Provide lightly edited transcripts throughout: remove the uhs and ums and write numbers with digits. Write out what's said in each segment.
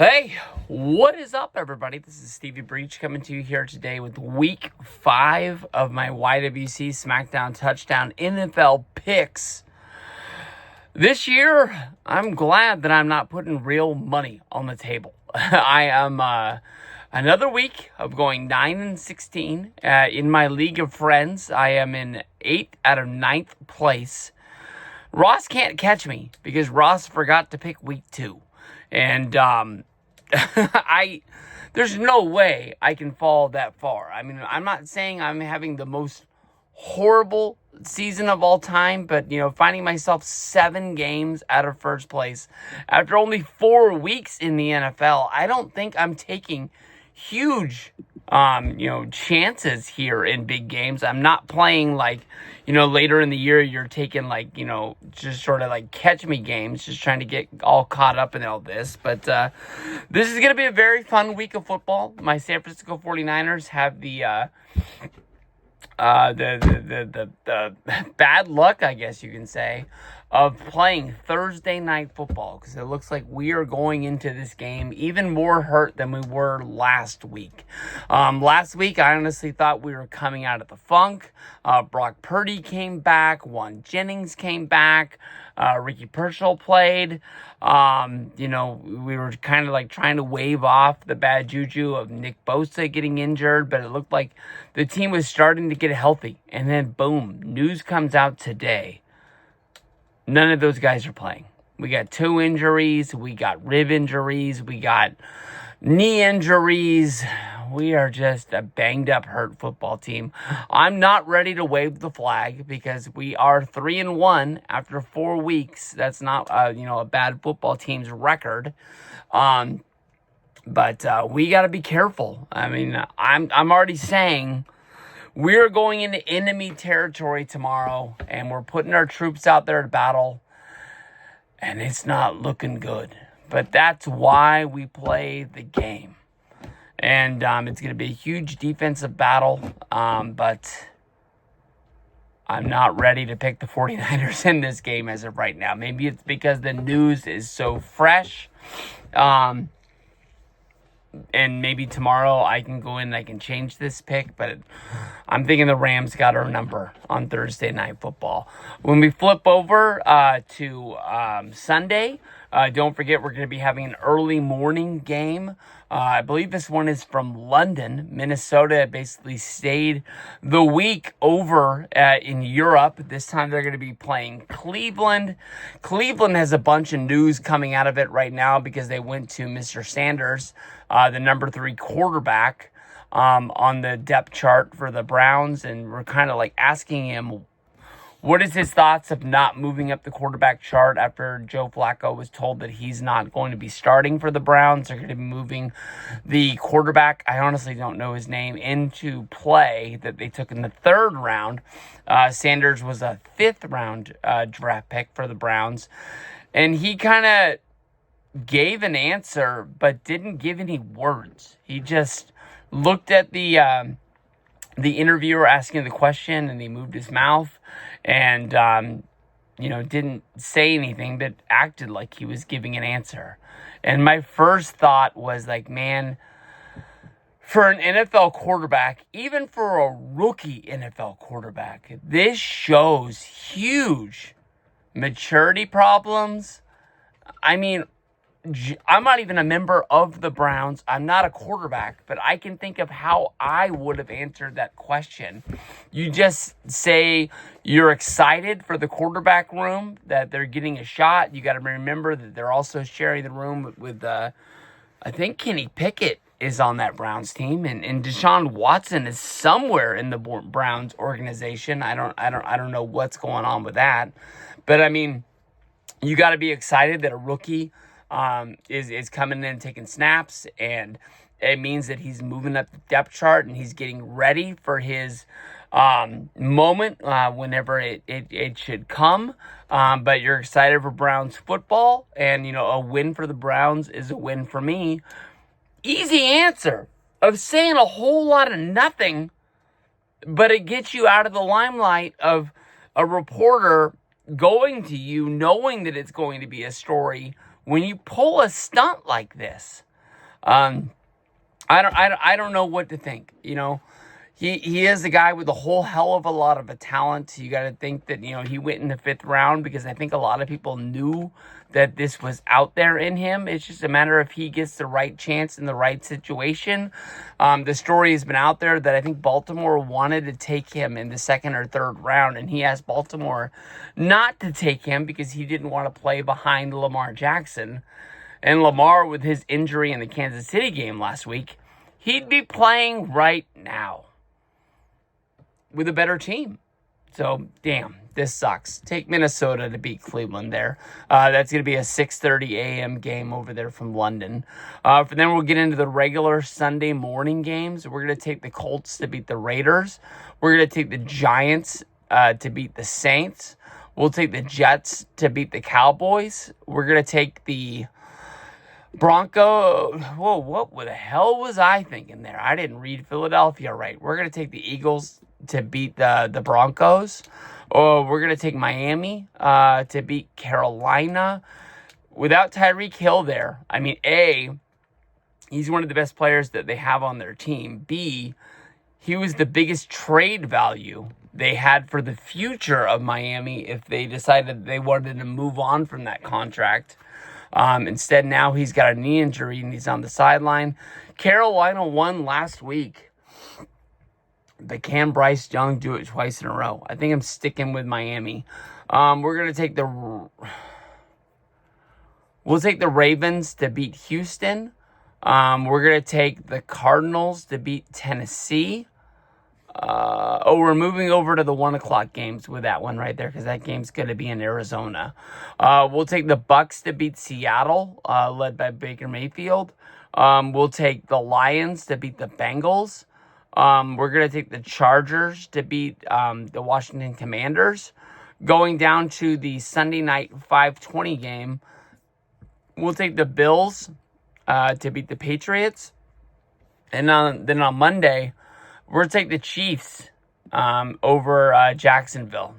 Hey, what is up, everybody? This is Stevie Breach coming to you here today with week 5 of my YWC SmackDown Touchdown NFL picks. This year, I'm glad that I'm not putting real money on the table. I am another week of going 9-16 in my league of friends. I am in 8th out of 9th place. Ross can't catch me because Ross forgot to pick week 2. And there's no way I can fall that far. I mean, I'm not saying I'm having the most horrible season of all time, but, finding myself 7 games out of first place after only 4 weeks in the NFL, I don't think I'm taking huge, chances here in big games. I'm not playing like, later in the year, you're taking like, just sort of like catch me games, just trying to get all caught up in all this. But this is going to be a very fun week of football. My San Francisco 49ers have the bad luck, I guess you can say, of playing Thursday night football, because it looks like we are going into this game even more hurt than we were last week. Last week, I honestly thought we were coming out of the funk. Brock Purdy came back. Juan Jennings came back. Ricky Pearsall played. We were kind of like trying to wave off the bad juju of Nick Bosa getting injured, but it looked like the team was starting to get healthy. And then, boom, news comes out today. None of those guys are playing. We got 2 injuries. We got rib injuries. We got knee injuries. We are just a banged-up, hurt football team. I'm not ready to wave the flag because we are 3-1 after 4 weeks. That's not, a bad football team's record. But we got to be careful. I mean, I'm already saying we're going into enemy territory tomorrow, and we're putting our troops out there to battle, and it's not looking good. But that's why we play the game. And it's going to be a huge defensive battle, but I'm not ready to pick the 49ers in this game as of right now. Maybe it's because the news is so fresh. And maybe tomorrow I can go in and I can change this pick, but I'm thinking the Rams got our number on Thursday Night Football. When we flip over to Sunday, don't forget we're going to be having an early morning game. I believe this one is from London. Minnesota basically stayed the week over in Europe. This time they're going to be playing Cleveland. Cleveland has a bunch of news coming out of it right now because they went to Mr. Sanders, the number 3 quarterback, on the depth chart for the Browns, and we're kind of like asking him what is his thoughts of not moving up the quarterback chart after Joe Flacco was told that he's not going to be starting for the Browns. They're going to be moving the quarterback, I honestly don't know his name, into play that they took in the 3rd round. Sanders was a 5th round draft pick for the Browns, and he kind of gave an answer but didn't give any words. He just looked at the interviewer asking the question, and he moved his mouth and, didn't say anything, but acted like he was giving an answer. And my first thought was like, man, for an NFL quarterback, even for a rookie NFL quarterback, this shows huge maturity problems. I mean, I'm not even a member of the Browns. I'm not a quarterback, but I can think of how I would have answered that question. You just say you're excited for the quarterback room, that they're getting a shot. You got to remember that they're also sharing the room with I think Kenny Pickett is on that Browns team, and Deshaun Watson is somewhere in the Browns organization. I don't know what's going on with that, but I mean, you got to be excited that a rookie is coming in and taking snaps, and it means that he's moving up the depth chart and he's getting ready for his moment whenever it should come. But you're excited for Browns football, and a win for the Browns is a win for me. Easy answer of saying a whole lot of nothing, but it gets you out of the limelight of a reporter going to you knowing that it's going to be a story when you pull a stunt like this. I don't know what to think. He is a guy with a whole hell of a lot of a talent. You got to think that, he went in the 5th round because I think a lot of people knew that this was out there in him. It's just a matter if he gets the right chance in the right situation. The story has been out there that I think Baltimore wanted to take him in the 2nd or 3rd round, and he asked Baltimore not to take him because he didn't want to play behind Lamar Jackson. And Lamar, with his injury in the Kansas City game last week, he'd be playing right now with a better team. So, damn, this sucks. Take Minnesota to beat Cleveland there. That's going to be a 6:30 a.m. game over there from London. Then we'll get into the regular Sunday morning games. We're going to take the Colts to beat the Raiders. We're going to take the Giants to beat the Saints. We'll take the Jets to beat the Cowboys. We're going to take the Whoa, what the hell was I thinking there? I didn't read Philadelphia right. We're going to take the Eagles to beat the Broncos. Oh, we're going to take Miami to beat Carolina. Without Tyreek Hill there, I mean, A, he's one of the best players that they have on their team. B, he was the biggest trade value they had for the future of Miami if they decided they wanted to move on from that contract. Instead, now he's got a knee injury and he's on the sideline. Carolina won last week. But can Bryce Young do it twice in a row? I think I'm sticking with Miami. We're going to take We'll take the Ravens to beat Houston. We're going to take the Cardinals to beat Tennessee. We're moving over to the 1 o'clock games with that one right there because that game's going to be in Arizona. We'll take the Bucks to beat Seattle, led by Baker Mayfield. We'll take the Lions to beat the Bengals. We're going to take the Chargers to beat the Washington Commanders. Going down to the Sunday night 5:20 game, we'll take the Bills to beat the Patriots. And then on Monday, we're going to take the Chiefs over Jacksonville.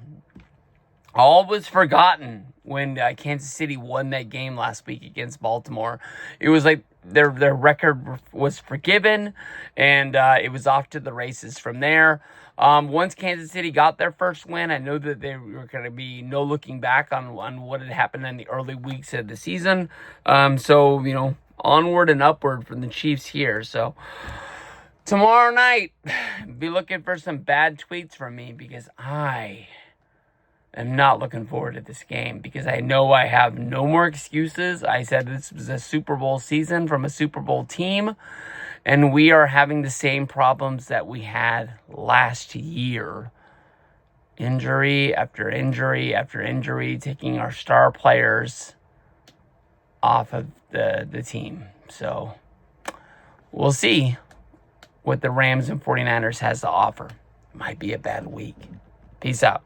All was forgotten when Kansas City won that game last week against Baltimore. It was like their record was forgiven, and it was off to the races from there. Once Kansas City got their first win, I know that there were going to be no looking back on what had happened in the early weeks of the season. So, onward and upward from the Chiefs here. So, tomorrow night, be looking for some bad tweets from me because I am not looking forward to this game because I know I have no more excuses. I said this was a Super Bowl season from a Super Bowl team, and we are having the same problems that we had last year. Injury after injury after injury, taking our star players off of the team. So, we'll see what the Rams and 49ers has to offer. Might be a bad week. Peace out.